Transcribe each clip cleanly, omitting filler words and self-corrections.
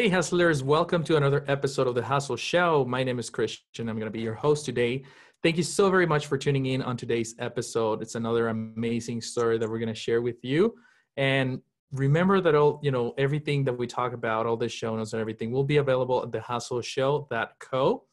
Hey, hustlers, welcome to another episode of the Hustle Show. My name is Christian. I'm going to be your host today. Thank you so very much for tuning in on today's episode. It's another amazing story that we're going to share with you. And remember that everything that we talk about, all the show notes and everything will be available at thehustleshow.co.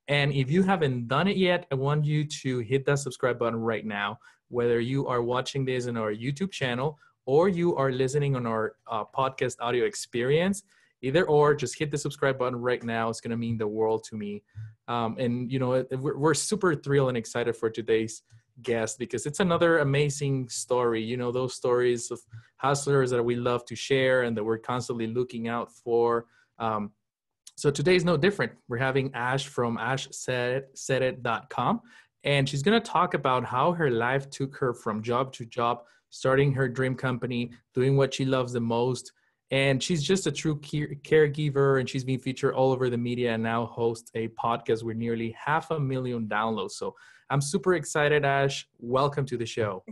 And if you haven't done it yet, I want you to hit that subscribe button right now, whether you are watching this in our YouTube channel or you are listening on our podcast audio experience. Either or, just hit the subscribe button right now. It's going to mean the world to me. We're super thrilled and excited for today's guest because it's another amazing story. You know, those stories of hustlers that we love to share and that we're constantly looking out for. So today is no different. We're having Ash from ashsaidit.com, and she's going to talk about how her life took her from job to job, starting her dream company, doing what she loves the most. And she's just a true caregiver, and she's been featured all over the media and now hosts a podcast with nearly 500,000 downloads. So I'm super excited, Ash. Welcome to the show.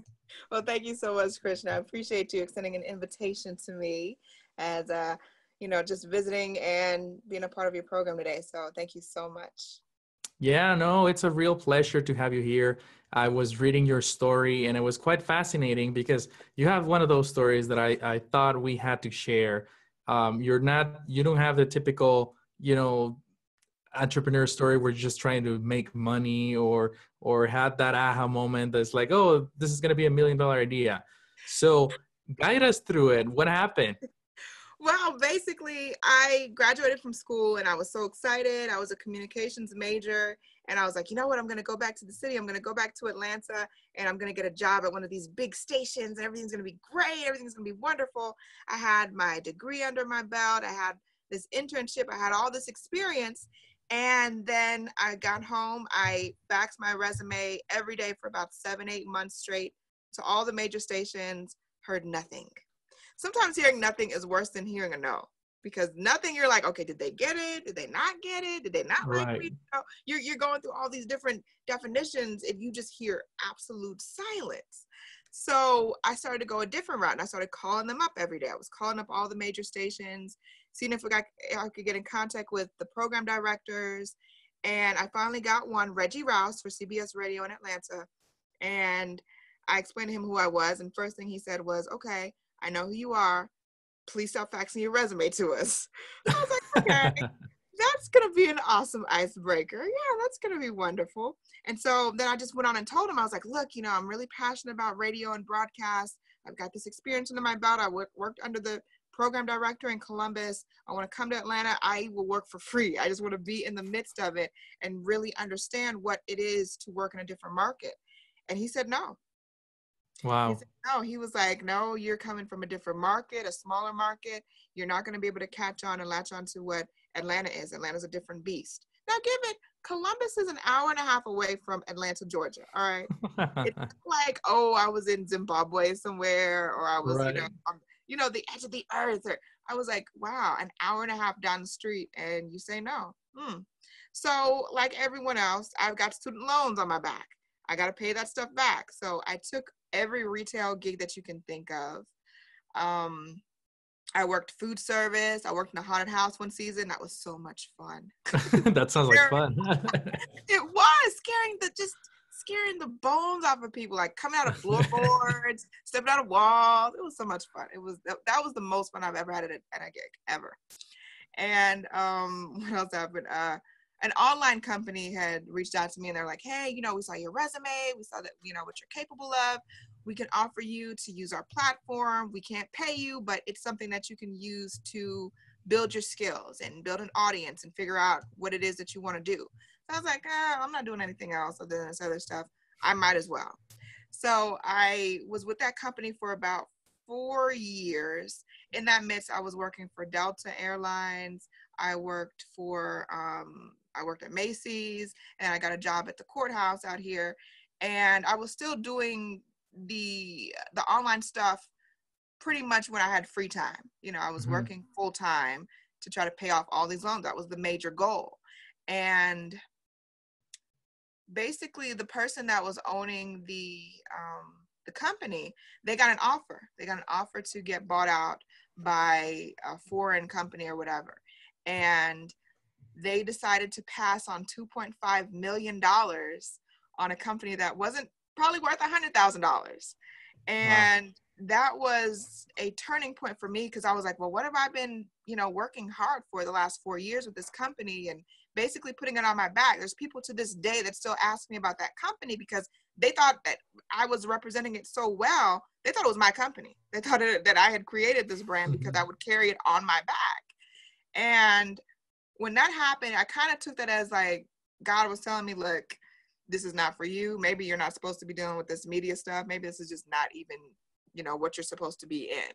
Well, thank you so much, Krishna. I appreciate you extending an invitation to me as, just visiting and being a part of your program today. So thank you so much. Yeah, no, it's a real pleasure to have you here. I was reading your story and it was quite fascinating because you have one of those stories that I thought we had to share. You don't have the typical, entrepreneur story where you're just trying to make money or had that aha moment that's like, oh, this is going to be $1 million idea. So guide us through it. What happened? Well, basically, I graduated from school and I was so excited. I was a communications major and I was like, you know what? I'm going to go back to the city. I'm going to go back to Atlanta and I'm going to get a job at one of these big stations and everything's going to be great. Everything's going to be wonderful. I had my degree under my belt. I had this internship. I had all this experience. And then I got home. I faxed my resume every day for about 7-8 months straight to all the major stations, heard nothing. Sometimes hearing nothing is worse than hearing a no, because nothing, you're like, okay, did they get it? Did they not get it? Did they not like me? You're going through all these different definitions if you just hear absolute silence. So I started to go a different route and I started calling them up every day. I was calling up all the major stations, seeing if I could get in contact with the program directors. And I finally got one, Reggie Rouse for CBS Radio in Atlanta. And I explained to him who I was. And first thing he said was, okay, I know who you are. Please stop faxing your resume to us. I was like, okay, that's going to be an awesome icebreaker. Yeah, that's going to be wonderful. And so then I just went on and told him, I was like, look, I'm really passionate about radio and broadcast. I've got this experience under my belt. I worked under the program director in Columbus. I want to come to Atlanta. I will work for free. I just want to be in the midst of it and really understand what it is to work in a different market. And he said, no. Wow. He said, no, he was like, no, you're coming from a different market, a smaller market. You're not going to be able to catch on and latch on to what Atlanta is. Atlanta's a different beast. Now, Columbus is an hour and a half away from Atlanta, Georgia. All right. It's not like, oh, I was in Zimbabwe somewhere, or I was, right. on, the edge of the earth. Or I was like, wow, an hour and a half down the street, and you say no. So, like everyone else, I've got student loans on my back. I got to pay that stuff back. So I took every retail gig that you can think of. I worked food service. I worked in a haunted house one season. That was so much fun. That sounds like fun. It was scaring the bones off of people, like coming out of floorboards, stepping out of walls. It was so much fun. That was the most fun I've ever had at a gig ever. And what else happened? An online company had reached out to me and they're like, hey, we saw your resume. We saw that, what you're capable of. We can offer you to use our platform. We can't pay you, but it's something that you can use to build your skills and build an audience and figure out what it is that you want to do. So I was like, I'm not doing anything else other than this other stuff. I might as well. So I was with that company for about 4 years. In that midst, I was working for Delta Airlines. I worked at Macy's, and I got a job at the courthouse out here. And I was still doing the online stuff pretty much when I had free time. I was working full time to try to pay off all these loans. That was the major goal. And basically the person that was owning the company, they got an offer. They got an offer to get bought out by a foreign company or whatever. and they decided to pass on $2.5 million on a company that wasn't probably worth $100,000. Wow. And that was a turning point for me, because I was like, well, what have I been, working hard for the last 4 years with this company and basically putting it on my back? There's people to this day that still ask me about that company because they thought that I was representing it so well. They thought it was my company. They thought that I had created this brand because I would carry it on my back. And when that happened, I kind of took that as like God was telling me, look, this is not for you. Maybe you're not supposed to be dealing with this media stuff. Maybe this is just not even, what you're supposed to be in.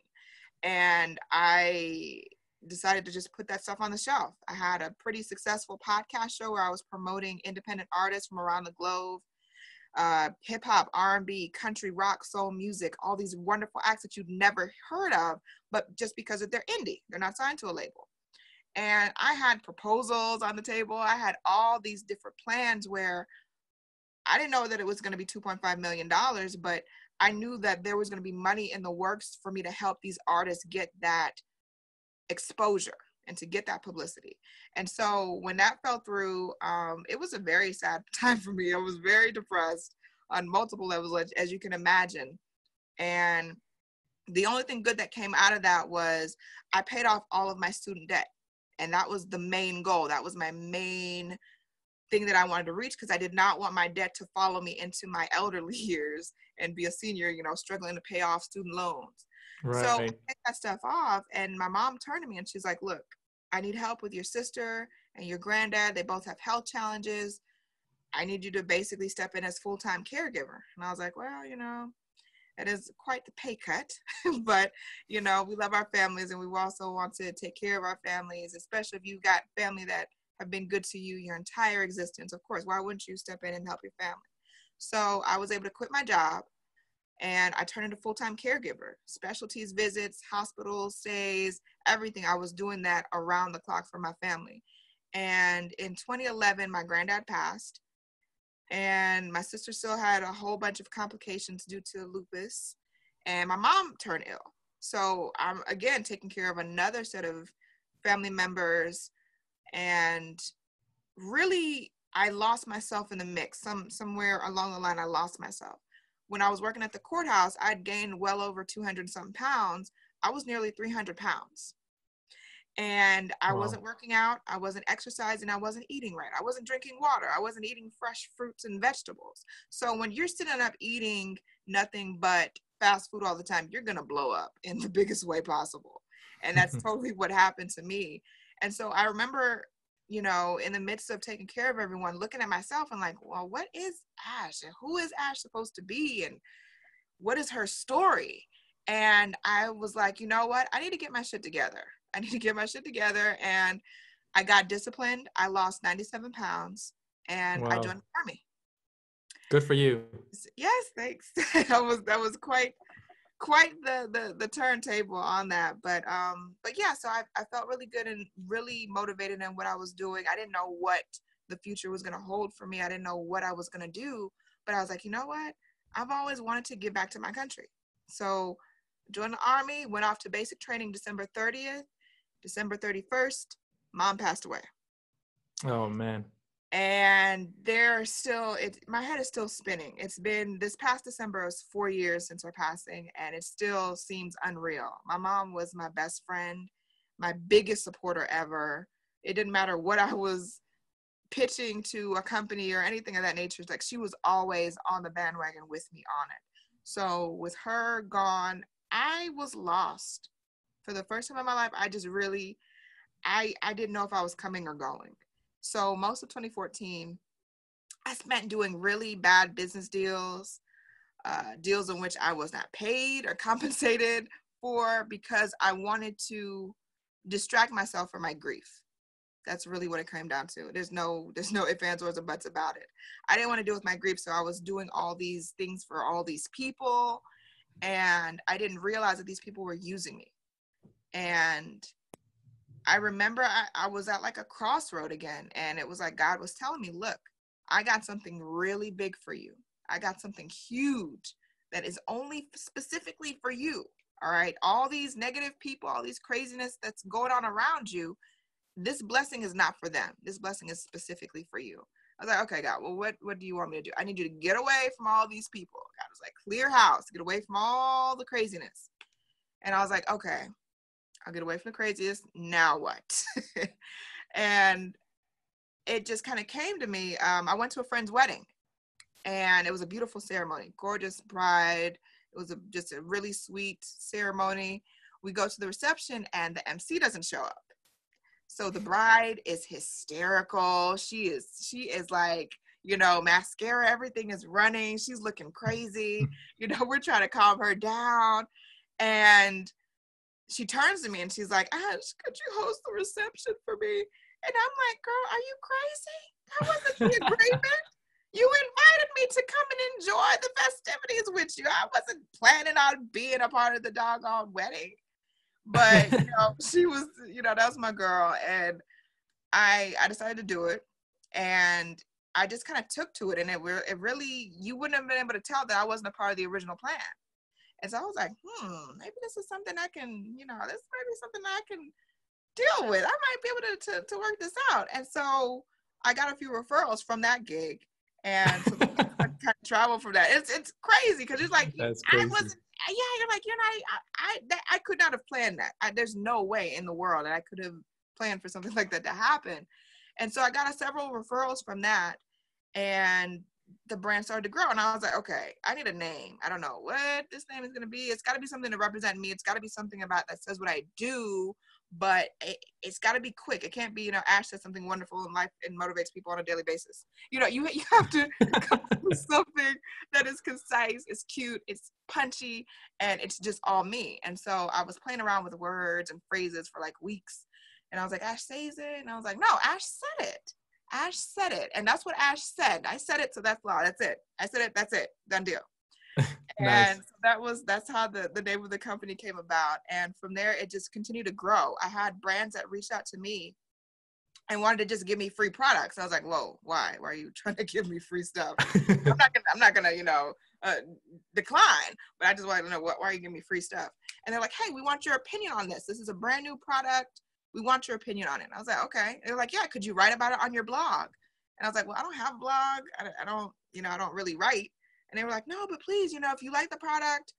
And I decided to just put that stuff on the shelf. I had a pretty successful podcast show where I was promoting independent artists from around the globe, hip hop, R&B, country, rock, soul music, all these wonderful acts that you'd never heard of, but just because of they're indie, they're not signed to a label. And I had proposals on the table. I had all these different plans where I didn't know that it was going to be $2.5 million, but I knew that there was going to be money in the works for me to help these artists get that exposure and to get that publicity. And so when that fell through, it was a very sad time for me. I was very depressed on multiple levels, as you can imagine. And the only thing good that came out of that was I paid off all of my student debt. And that was the main goal. That was my main thing that I wanted to reach, because I did not want my debt to follow me into my elderly years and be a senior, struggling to pay off student loans. So I Right. took that stuff off, and my mom turned to me and she's like, look, I need help with your sister and your granddad. They both have health challenges. I need you to basically step in as full-time caregiver. And I was like, well, it is quite the pay cut, but, we love our families, and we also want to take care of our families, especially if you've got family that have been good to you your entire existence. Of course, why wouldn't you step in and help your family? So I was able to quit my job, and I turned into full-time caregiver, specialties visits, hospital stays, everything. I was doing that around the clock for my family. And in 2011, my granddad passed, and my sister still had a whole bunch of complications due to lupus, and my mom turned ill. So I'm again taking care of another set of family members, and really I lost myself in the mix. Somewhere along the line I lost myself. When I was working at the courthouse, I'd gained well over 200 something pounds. I was nearly 300 pounds. And I Wow. wasn't working out, I wasn't exercising, I wasn't eating right, I wasn't drinking water, I wasn't eating fresh fruits and vegetables. So when you're sitting up eating nothing but fast food all the time, you're gonna blow up in the biggest way possible. And that's totally what happened to me. And so I remember, in the midst of taking care of everyone, looking at myself and like, well, what is Ash? And who is Ash supposed to be? And what is her story? And I was like, you know what? I need to get my shit together. I need to get my shit together. And I got disciplined. I lost 97 pounds and I Wow. joined the Army. Good for you. Yes, thanks. that was quite the turntable on that. But yeah, so I felt really good and really motivated in what I was doing. I didn't know what the future was gonna hold for me. I didn't know what I was gonna do, but I was like, you know what? I've always wanted to give back to my country. So joined the Army, went off to basic training December 30th. December 31st, mom passed away. Oh man. And my head is still spinning. It's been, this past December was 4 years since her passing, and it still seems unreal. My mom was my best friend, my biggest supporter ever. It didn't matter what I was pitching to a company or anything of that nature. It's like she was always on the bandwagon with me on it. So with her gone, I was lost. For the first time in my life, I just really, I didn't know if I was coming or going. So most of 2014, I spent doing really bad business deals, deals in which I was not paid or compensated for, because I wanted to distract myself from my grief. That's really what it came down to. There's no ifs, ands, or buts about it. I didn't want to deal with my grief, so I was doing all these things for all these people, and I didn't realize that these people were using me. And I remember I was at like a crossroad again, and it was like God was telling me, look, I got something really big for you. I got something huge that is only specifically for you. All right. All these negative people, all these craziness that's going on around you, this blessing is not for them. This blessing is specifically for you. I was like, okay, God, well, what do you want me to do? I need you to get away from all these people. God was like, clear house, get away from all the craziness. And I was like, okay, I'll get away from the craziest. Now what? And it just kind of came to me. I went to a friend's wedding, and it was a beautiful ceremony, gorgeous bride. It was just a really sweet ceremony. We go to the reception, and the MC doesn't show up. So the bride is hysterical. She is like, mascara, everything is running. She's looking crazy. We're trying to calm her down. And she turns to me and she's like, Ash, could you host the reception for me? And I'm like, girl, are you crazy? That wasn't the agreement. You invited me to come and enjoy the festivities with you. I wasn't planning on being a part of the doggone wedding. But, she was, that was my girl. And I decided to do it. And I just kind of took to it. And it really, you wouldn't have been able to tell that I wasn't a part of the original plan. And so I was like, maybe this is something I can, this might be something I can deal with. I might be able to work this out. And so I got a few referrals from that gig. And so I kind of travel from that. It's crazy because it's like, that's crazy. You're like, I could not have planned that. There's no way in the world that I could have planned for something like that to happen. And so I got several referrals from that, and the brand started to grow. And I was like, okay, I need a name. I don't know what this name is going to be. It's got to be something to represent me. It's got to be something about that says what I do, but it's got to be quick. It can't be, Ash says something wonderful in life and motivates people on a daily basis. You have to come up with something that is concise, it's cute, it's punchy, and it's just all me. And so I was playing around with words and phrases for like weeks. And I was like, Ash says it. And I was like, no, Ash said it. Ash said it. And that's what Ash said. I said it, so that's law. That's it. I said it, that's it. Done deal. Nice. And so that's how the name of the company came about. And from there, it just continued to grow. I had brands that reached out to me and wanted to just give me free products. I was like, whoa, why? Why are you trying to give me free stuff? I'm not gonna, decline, but I just wanted to know why are you giving me free stuff? And they're like, hey, we want your opinion on this. This is a brand new product. We want your opinion on it. And I was like, okay. And they're like, yeah, could you write about it on your blog? And I was like, well, I don't have a blog. I don't really write. And they were like, no, but please, if you like the product,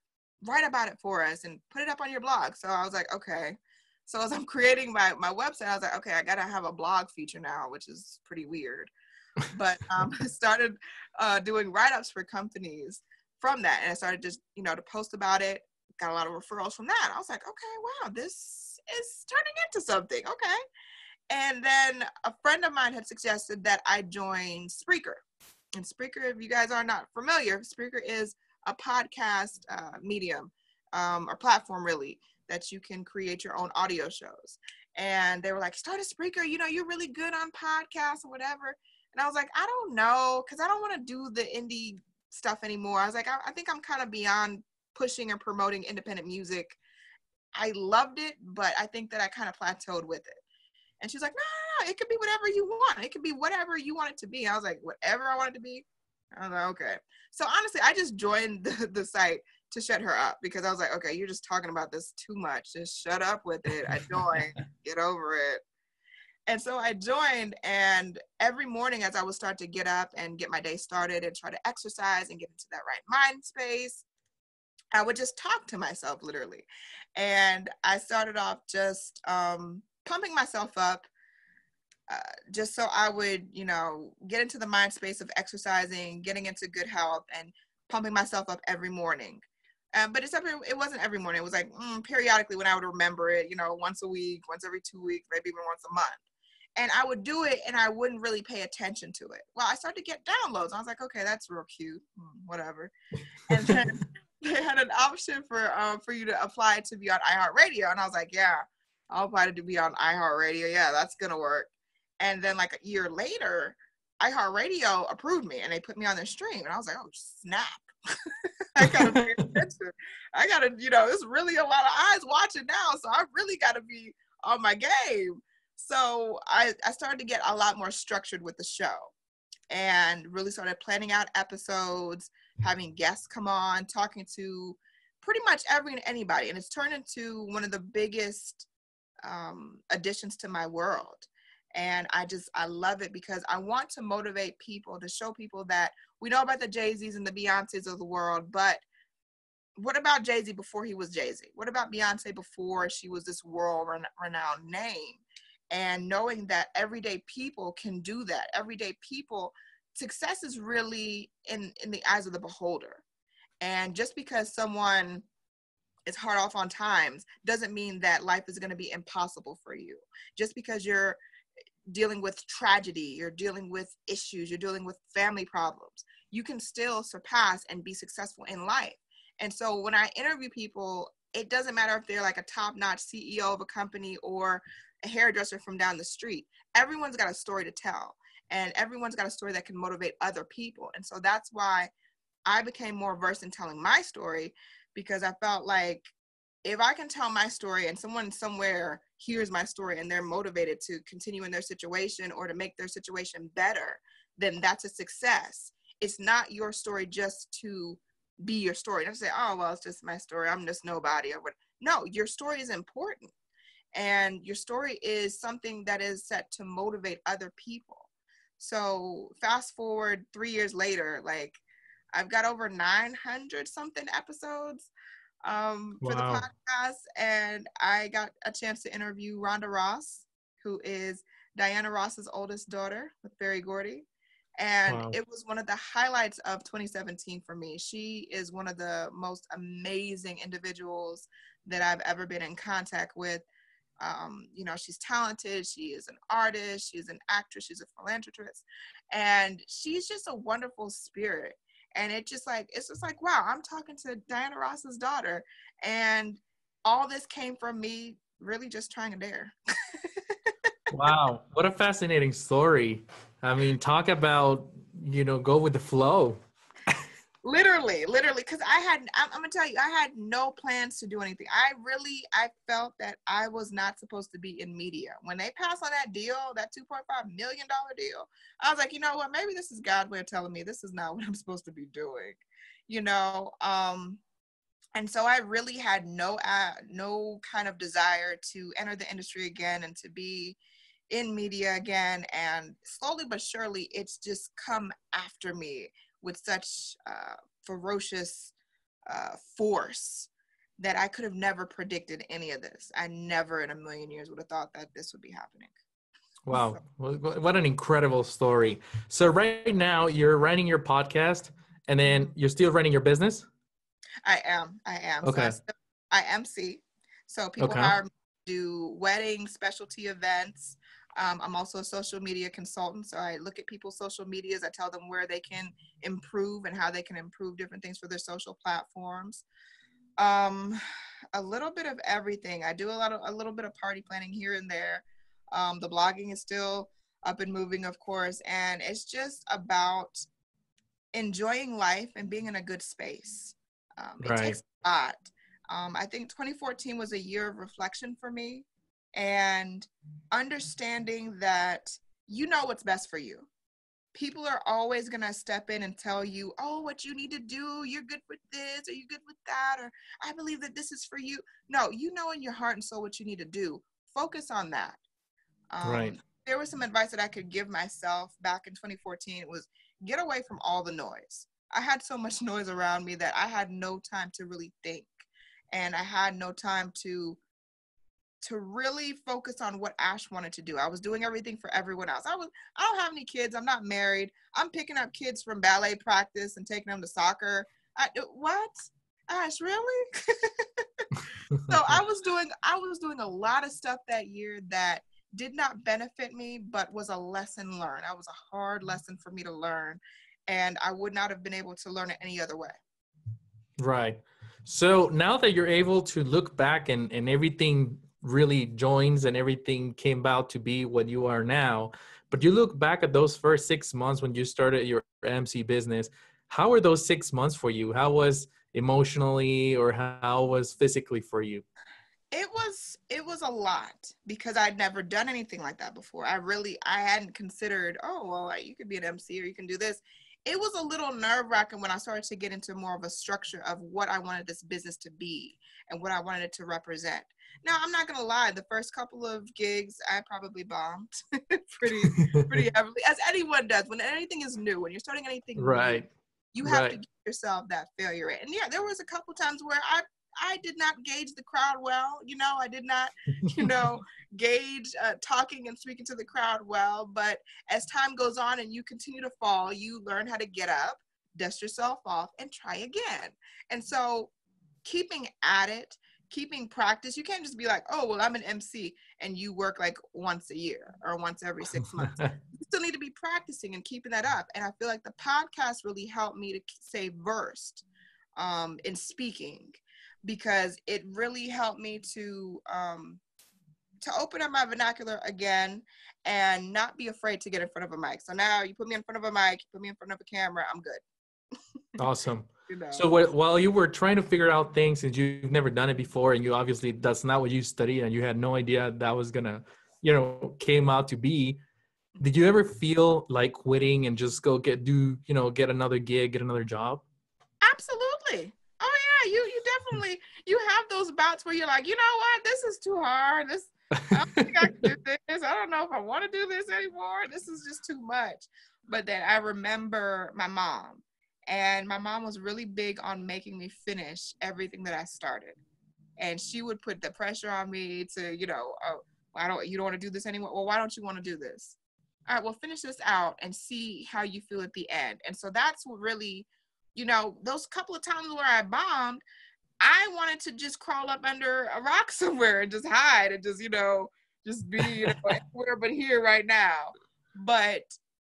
write about it for us and put it up on your blog. So I was like, okay. So as I'm creating my website, I was like, okay, I got to have a blog feature now, which is pretty weird. But I started doing write-ups for companies from that. And I started just, to post about it. Got a lot of referrals from that. I was like, okay, wow, this is turning into something. Okay. And then a friend of mine had suggested that I join Spreaker. And Spreaker, if you guys are not familiar, Spreaker is a podcast medium or platform, really, that you can create your own audio shows. And they were like, start a Spreaker, you're really good on podcasts or whatever. And I was like, I don't know, because I don't want to do the indie stuff anymore. I was like, I think I'm kind of beyond pushing and promoting independent music. I loved it, but I think that I kind of plateaued with it. And she's like, no, it could be whatever you want. It could be whatever you want it to be. I was like, whatever I want it to be. I was like, okay. So honestly, I just joined the site to shut her up because I was like, okay, you're just talking about this too much. Just shut up with it. I joined, get over it. And so I joined, and every morning as I would start to get up and get my day started and try to exercise and get into that right mind space, I would just talk to myself literally. And I started off just pumping myself up just so I would, get into the mind space of exercising, getting into good health, and pumping myself up every morning. But it wasn't every morning. It was like periodically when I would remember it, once a week, once every 2 weeks, maybe even once a month. And I would do it and I wouldn't really pay attention to it. Well, I started to get downloads. I was like, okay, that's real cute, whatever. And then they had an option for you to apply to be on iHeartRadio. And I was like, yeah, I'll apply to be on iHeartRadio. Yeah, that's going to work. And then like a year later, iHeartRadio approved me and they put me on their stream. And I was like, oh, snap. I got to pay attention. I got to, there's really a lot of eyes watching now. So I really got to be on my game. So I started to get a lot more structured with the show and really started planning out episodes, having guests come on, talking to pretty much anybody. And it's turned into one of the biggest additions to my world. And I love it because I want to motivate people, to show people that we know about the Jay-Z's and the Beyoncé's of the world, but what about Jay-Z before he was Jay-Z? What about Beyonce before she was this world-renowned name? And knowing that everyday people can do that. Everyday people, success is really in the eyes of the beholder. And just because someone is hard off on times doesn't mean that life is going to be impossible for you. Just because you're dealing with tragedy, you're dealing with issues, you're dealing with family problems, you can still surpass and be successful in life. And so when I interview people, it doesn't matter if they're like a top-notch CEO of a company or a hairdresser from down the street. Everyone's got a story to tell, and everyone's got a story that can motivate other people. And so that's why I became more versed in telling my story, because I felt like if I can tell my story and someone somewhere hears my story and they're motivated to continue in their situation or to make their situation better, then that's a success. It's not your story just to be your story. Don't say, oh, well, it's just my story, I'm just nobody, or what. No, your story is important, and your story is something that is set to motivate other people. So fast forward 3 years later, like I've got over 900 something episodes for the Wow. podcast, and I got a chance to interview Rhonda Ross, who is Diana Ross's oldest daughter with Berry Gordy. And Wow. it was one of the highlights of 2017 for me. She is one of the most amazing individuals that I've ever been in contact with. She's talented. She is an artist. She's an actress. She's a philanthropist. And she's just a wonderful spirit. And it's just like, wow, I'm talking to Diana Ross's daughter. And all this came from me really just trying to dare. Wow. What a fascinating story. I mean, talk about, go with the flow. Literally, because I'm gonna tell you, I had no plans to do anything. I felt that I was not supposed to be in media. When they passed on that deal, that $2.5 million deal, I was like, you know what, maybe this is God's way of telling me this is not what I'm supposed to be doing, you know? And so I really had no kind of desire to enter the industry again and to be in media again. And slowly but surely, it's just come after me with such ferocious force that I could have never predicted any of this. I never in a million years would have thought that this would be happening. Wow. What an incredible story. So right now you're running your podcast and then you're still running your business? I am. So Okay. I MC. So people Okay. hire me to do wedding specialty events. I'm also a social media consultant. So I look at people's social medias. I tell them where they can improve and how they can improve different things for their social platforms. A little bit of everything. I do a little bit of party planning here and there. The blogging is still up and moving, of course. And it's just about enjoying life and being in a good space. It Right. takes a lot. I think 2014 was a year of reflection for me, and understanding that you know what's best for you. People are always going to step in and tell you, oh, what you need to do, you're good with this, or you're good with that, or I believe that this is for you. No, you know in your heart and soul what you need to do. Focus on that. Right. There was some advice that I could give myself back in 2014. It was get away from all the noise. I had so much noise around me that I had no time to really think. And I had no time to really focus on what Ash wanted to do. I was doing everything for everyone else. I don't have any kids. I'm not married. I'm picking up kids from ballet practice and taking them to soccer. What? Ash, really? So I was doing a lot of stuff that year that did not benefit me, but was a lesson learned. It was a hard lesson for me to learn, and I would not have been able to learn it any other way. Right. So now that you're able to look back and everything really joins and everything came about to be what you are now, but you look back at those first 6 months when you started your MC business, how were those 6 months for you? How was emotionally or how was physically for you? It was a lot because I'd never done anything like that before. I hadn't considered, oh, well, you could be an MC or you can do this. it was a little nerve-wracking when I started to get into more of a structure of what I wanted this business to be and what I wanted it to represent. Now, I'm not gonna lie, the first couple of gigs I probably bombed pretty heavily, as anyone does. When anything is new, when you're starting anything new, Right. you have to Right. give yourself that failure rate. And yeah, there was a couple times where I did not gauge the crowd well. I did not, gauge talking and speaking to the crowd well. But as time goes on and you continue to fall, you learn how to get up, dust yourself off, and try again. And so keeping at it, keeping practice, you can't just be like, oh, well, I'm an MC and you work like once a year or once every 6 months. You still need to be practicing and keeping that up. And I feel like the podcast really helped me to stay versed in speaking, because it really helped me to open up my vernacular again and not be afraid to get in front of a mic. So now you put me in front of a mic, you put me in front of a camera, I'm good. Awesome. You know. So while you were trying to figure out things and you've never done it before, and you obviously that's not what you studied, and you had no idea that was gonna, came out to be, did you ever feel like quitting and just go get another gig, get another job? Absolutely. Oh yeah, you definitely, you have those bouts where you're like, you know what, this is too hard. I don't think I can do this. I don't know if I want to do this anymore. This is just too much. But then I remember my mom, and my mom was really big on making me finish everything that I started. And she would put the pressure on me to, oh, you don't want to do this anymore. Well, why don't you want to do this? All right, well, finish this out and see how you feel at the end. And so that's what really, those couple of times where I bombed, I wanted to just crawl up under a rock somewhere and just hide and just be, anywhere but here right now. But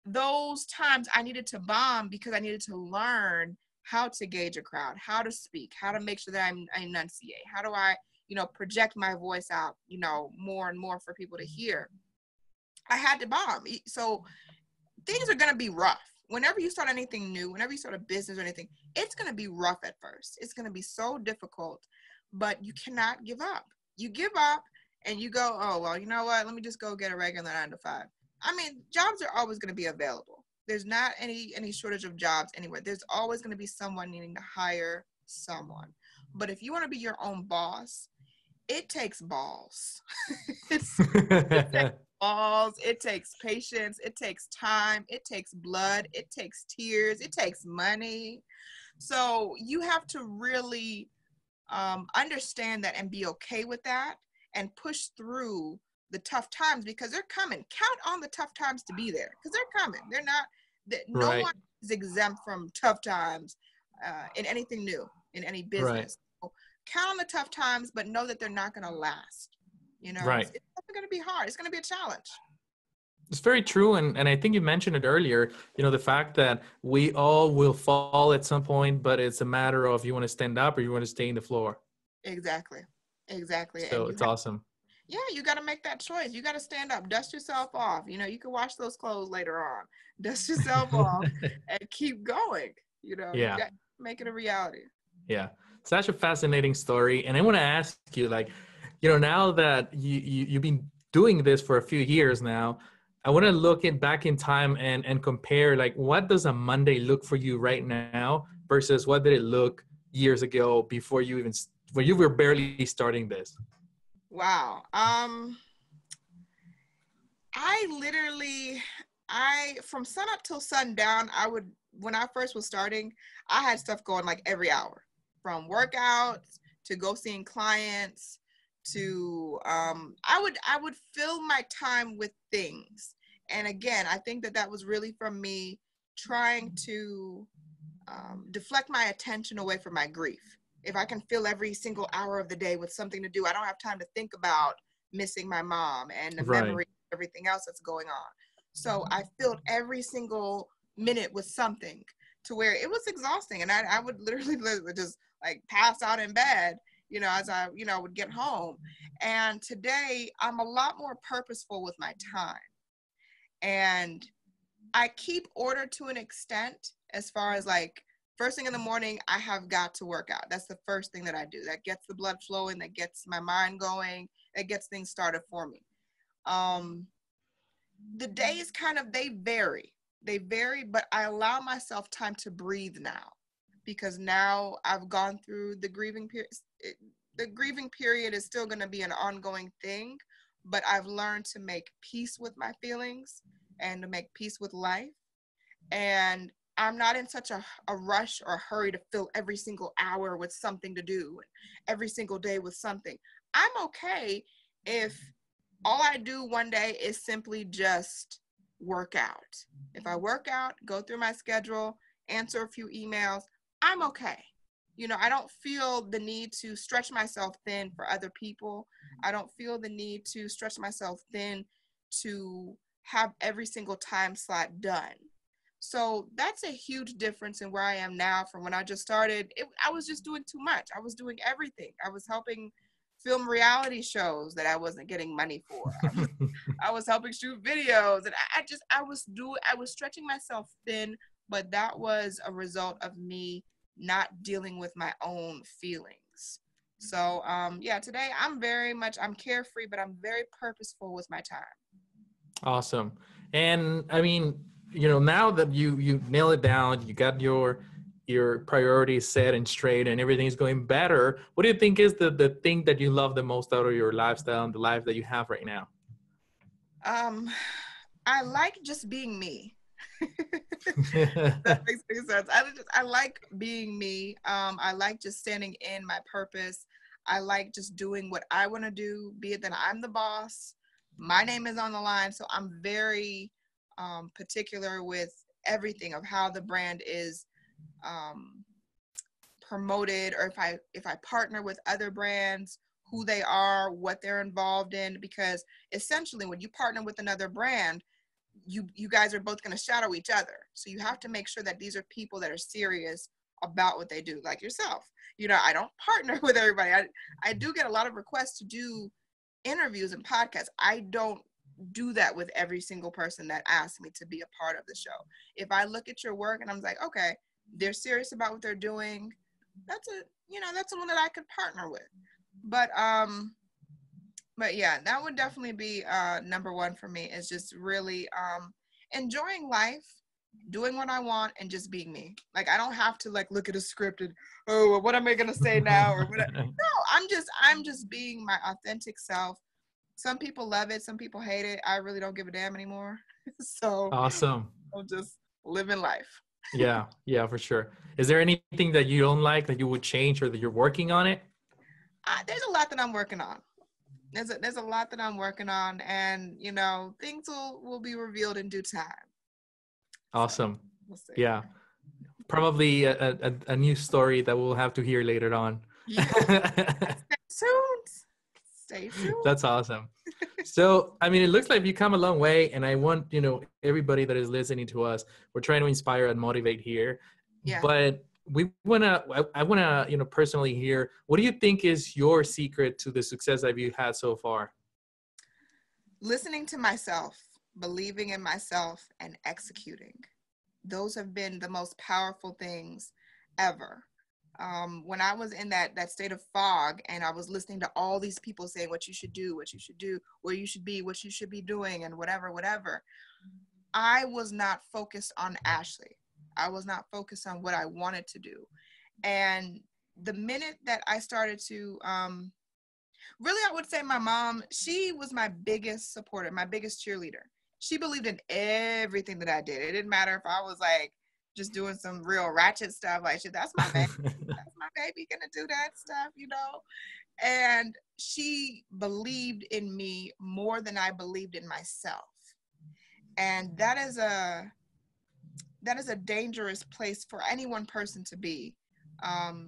those times I needed to bomb because I needed to learn how to gauge a crowd, how to speak, how to make sure that I enunciate, how do I, project my voice out, more and more for people to hear. I had to bomb. So things are going to be rough. Whenever you start anything new, whenever you start a business or anything, it's going to be rough at first. It's going to be so difficult, but you cannot give up. You give up and you go, oh, well, you know what? Let me just go get a regular 9 to 5. I mean, jobs are always going to be available. There's not any shortage of jobs anywhere. There's always going to be someone needing to hire someone. But if you want to be your own boss, it takes balls. it takes balls. It takes patience. It takes time. It takes blood. It takes tears. It takes money. So you have to really understand that and be okay with that and push through the tough times, because they're coming. Count on the tough times to be there, because they're coming. They're not, no Right. one is exempt from tough times in anything new, in any business. Right. So count on the tough times, but know that they're not going to last. Right. It's going to be hard. It's going to be a challenge. It's very true. And I think you mentioned it earlier, the fact that we all will fall at some point, but it's a matter of you want to stand up or you want to stay in the floor. Exactly. So And it's awesome. yeah, you got to make that choice. You got to stand up, dust yourself off. You can wash those clothes later on. Dust yourself off and keep going. You Yeah. got to make it a reality. Yeah. Such a fascinating story. And I want to ask you, now that you've been doing this for a few years now, I want to look back in time and compare, what does a Monday look for you right now versus what did it look years ago before when you were barely starting this? Wow. From sun up till sundown, when I first was starting, I had stuff going like every hour, from workouts to go seeing clients to, I would fill my time with things. And again, I think that was really from me trying to deflect my attention away from my grief. If I can fill every single hour of the day with something to do, I don't have time to think about missing my mom and the memory of everything else that's going on. So I filled every single minute with something to where it was exhausting. And I would literally just pass out in bed, as I, would get home. And today I'm a lot more purposeful with my time. And I keep order to an extent, as far as first thing in the morning, I have got to work out. That's the first thing that I do. That gets the blood flowing, that gets my mind going, that gets things started for me. The days they vary. they vary, but I allow myself time to breathe now, because now I've gone through the grieving period. The grieving period is still going to be an ongoing thing, but I've learned to make peace with my feelings and to make peace with life. And I'm not in such a rush or a hurry to fill every single hour with something to do, every single day with something. I'm okay if all I do one day is simply just work out. If I work out, go through my schedule, answer a few emails, I'm okay. You know, I don't feel the need to stretch myself thin for other people. I don't feel the need to stretch myself thin to have every single time slot done. So that's a huge difference in where I am now from when I just started. I was just doing too much. I was doing everything. I was helping film reality shows that I wasn't getting money for. I was helping shoot videos, and I was stretching myself thin, but that was a result of me not dealing with my own feelings. So yeah, today I'm carefree, but I'm very purposeful with my time. Awesome. And I mean, you know, now that you nail it down, you got your priorities set and straight and everything's going better, what do you think is the thing that you love the most out of your lifestyle and the life that you have right now? I like just being me. That makes any sense. I like being me. I like just standing in my purpose. I like just doing what I want to do, be it that I'm the boss, my name is on the line. So I'm very particular with everything of how the brand is promoted, or if I partner with other brands, who they are, what they're involved in, because essentially when you partner with another brand, you guys are both going to shadow each other. So you have to make sure that these are people that are serious about what they do, like yourself. You know, I don't partner with everybody. I do get a lot of requests to do interviews and podcasts. I don't do that with every single person that asks me to be a part of the show. If I look at your work and I'm like, okay, they're serious about what they're doing, that's someone that I could partner with. But yeah, that would definitely be number one for me, is just really enjoying life, doing what I want, and just being me. Like, I don't have to like look at a script and, oh, well, what am I gonna say now, or what? No, I'm just being my authentic self. Some people love it, some people hate it. I really don't give a damn anymore. So Awesome. I'm just living life. Yeah, for sure. Is there anything that you don't like that you would change or that you're working on it? There's a lot that I'm working on. There's a lot that I'm working on, and you know, things will be revealed in due time. Awesome. So, we'll see. Yeah. Probably a new story that we'll have to hear later on. Yeah. Stay tuned. Stay tuned. That's awesome. So, I mean, it looks like you come a long way, and I want, you know, everybody that is listening to us, we're trying to inspire and motivate here. Yeah. But I want to, you know, personally hear, what do you think is your secret to the success that you had so far? Listening to myself, believing in myself, and executing. Those have been the most powerful things ever. When I was in that state of fog, and I was listening to all these people saying what you should do, where you should be, what you should be doing, and whatever, I was not focused on Ashley. I was not focused on what I wanted to do. And the minute that I started to, really, I would say my mom, she was my biggest supporter, my biggest cheerleader. She believed in everything that I did. It didn't matter if I was like just doing some real ratchet stuff, like, shit, that's my baby. That's my baby gonna do that stuff, you know? And she believed in me more than I believed in myself. And that is a dangerous place for any one person to be.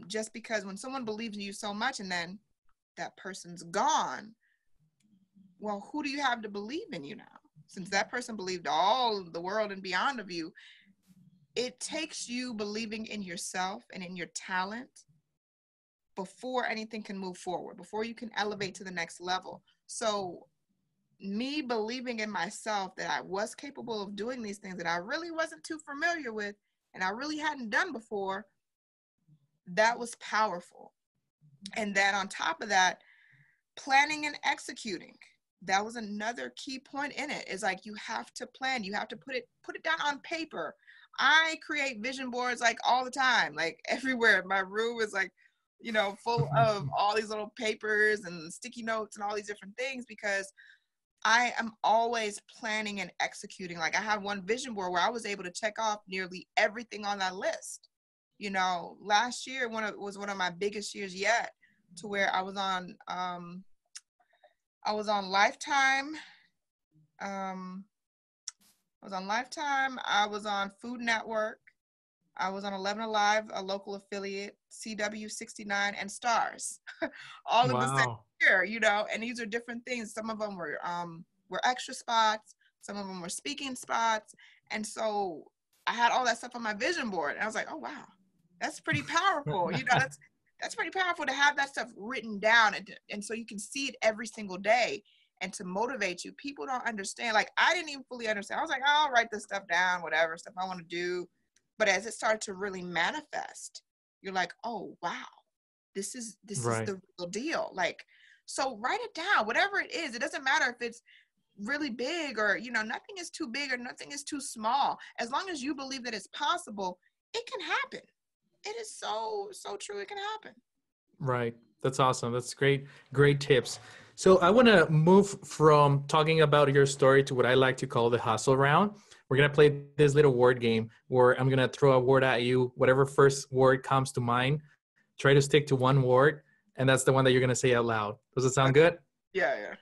Just because when someone believes in you so much and then that person's gone, well, who do you have to believe in you now? Since that person believed all the world and beyond of you, it takes you believing in yourself and in your talent before anything can move forward, before you can elevate to the next level. So me believing in myself that I was capable of doing these things that I really wasn't too familiar with and I really hadn't done before, that was powerful. And then on top of that, planning and executing. that was another key point in it. Is like, you have to plan, you have to put it down on paper. I create vision boards like all the time, like everywhere. My room is like, full of all these little papers and sticky notes and all these different things, because I am always planning and executing. Like, I have one vision board where I was able to check off nearly everything on that list. Last year was one of my biggest years yet, to where I was on Lifetime. I was on Food Network. I was on 11 Alive, a local affiliate, CW69, and Stars, all in the same year, and these are different things. Some of them were extra spots. Some of them were speaking spots. And so I had all that stuff on my vision board. And I was like, oh, wow, that's pretty powerful. That's pretty powerful to have that stuff written down. And so you can see it every single day, and to motivate you. People don't understand. Like, I didn't even fully understand. I was like, oh, I'll write this stuff down, whatever stuff I want to do. But as it started to really manifest, you're like, oh, wow, this is the real deal. Like, so write it down, whatever it is. It doesn't matter if it's really big or, nothing is too big or nothing is too small. As long as you believe that it's possible, it can happen. It is so, so true. It can happen. Right. That's awesome. That's great. Great tips. So I want to move from talking about your story to what I like to call the hustle round. We're going to play this little word game where I'm going to throw a word at you. Whatever first word comes to mind, try to stick to one word, and that's the one that you're going to say out loud. Does it sound good? Yeah.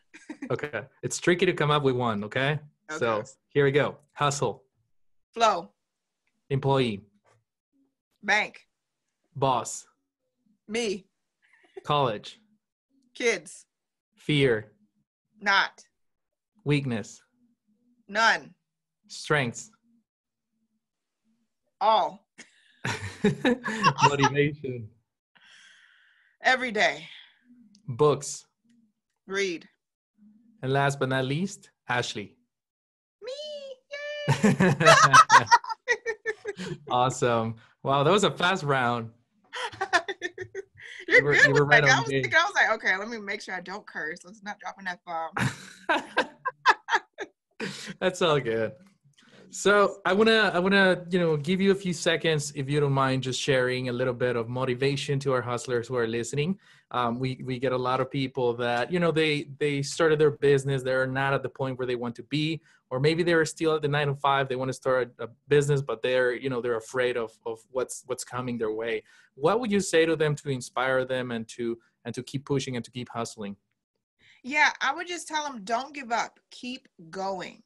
Okay. It's tricky to come up with one, okay? So here we go. Hustle. Flow. Employee. Bank. Boss. Me. College. Kids. Fear. Not. Weakness. None. Strengths. All. Motivation. Every day. Books. Read. And last but not least, Ashley. Me. Yay. Awesome. Wow, that was a fast round. You're good. You right I was like, okay, let me make sure I don't curse. Let's not drop an F-bomb. That's all good. So I wanna give you a few seconds, if you don't mind, just sharing a little bit of motivation to our hustlers who are listening. We get a lot of people that they started their business, they're not at the point where they want to be, or maybe they're still at the 9 to 5. They want to start a business, but they're afraid of what's coming their way. What would you say to them to inspire them and to keep pushing and to keep hustling? Yeah, I would just tell them, don't give up. Keep going.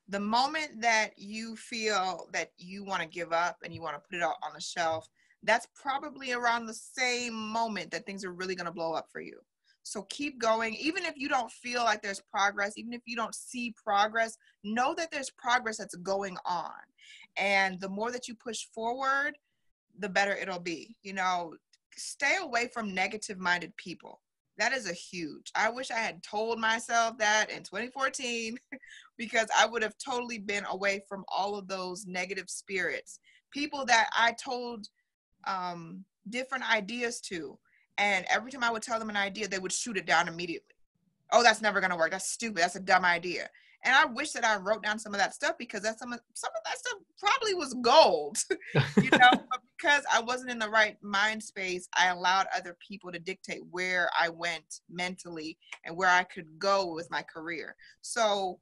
The moment that you feel that you want to give up and you want to put it out on the shelf, that's probably around the same moment that things are really going to blow up for you. So keep going. Even if you don't feel like there's progress, even if you don't see progress, know that there's progress that's going on. And the more that you push forward, the better it'll be. Stay away from negative-minded people. That is a huge. I wish I had told myself that in 2014, because I would have totally been away from all of those negative spirits. People that I told different ideas to, and every time I would tell them an idea, they would shoot it down immediately. Oh, that's never going to work. That's stupid. That's a dumb idea. And I wish that I wrote down some of that stuff, because that's some of that stuff probably was gold, but because I wasn't in the right mind space, I allowed other people to dictate where I went mentally and where I could go with my career. So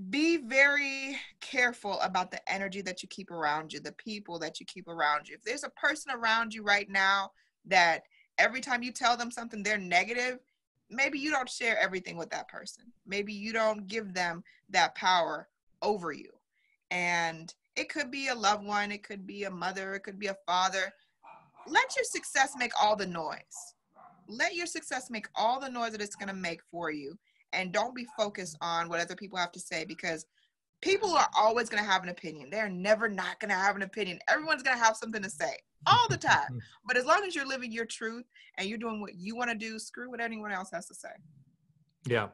be very careful about the energy that you keep around you, the people that you keep around you. If there's a person around you right now that every time you tell them something, they're negative, maybe you don't share everything with that person. Maybe you don't give them that power over you. And it could be a loved one. It could be a mother. It could be a father. Let your success make all the noise. Let your success make all the noise that it's going to make for you. And don't be focused on what other people have to say, because people are always going to have an opinion. They're never not going to have an opinion. Everyone's going to have something to say all the time. But as long as you're living your truth and you're doing what you want to do, screw what anyone else has to say. Yeah.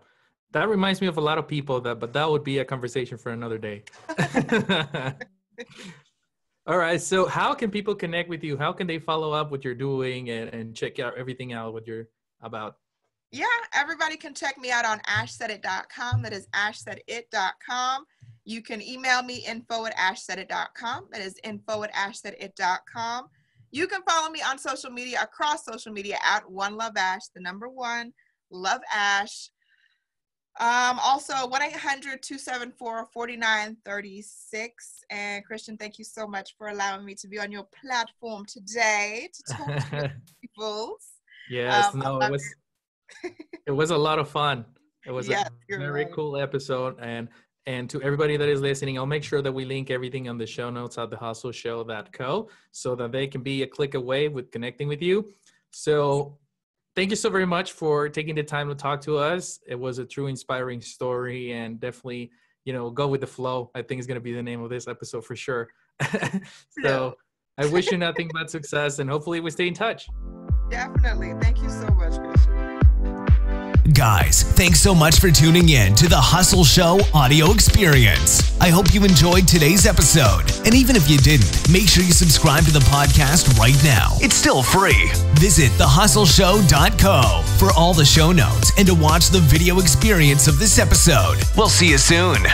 That reminds me of a lot of people, but that would be a conversation for another day. All right. So how can people connect with you? How can they follow up what you're doing and check out everything out what you're about? Yeah, everybody can check me out on ashsaidit.com. That is ashsaidit.com. You can email me info@ashsaidit.com. That is info@ashsaidit.com. You can follow me on social media, across social media, at OneLoveAsh, the number 1, Love Ash. Also 1-800-274-4936. And Christian, thank you so much for allowing me to be on your platform today to talk to people. Yes, no, it was a lot of fun. It was yes, a very cool episode. And to everybody that is listening, I'll make sure that we link everything on the show notes at thehustleshow.co so that they can be a click away with connecting with you. So thank you so very much for taking the time to talk to us. It was a true inspiring story, and definitely, go with the flow. I think is going to be the name of this episode for sure. So I wish you nothing but success, and hopefully we stay in touch. Definitely. Thank you so much, Christian. Guys, thanks so much for tuning in to the Hustle Show audio experience. I hope you enjoyed today's episode. And even if you didn't, make sure you subscribe to the podcast right now. It's still free. Visit thehustleshow.co for all the show notes and to watch the video experience of this episode. We'll see you soon.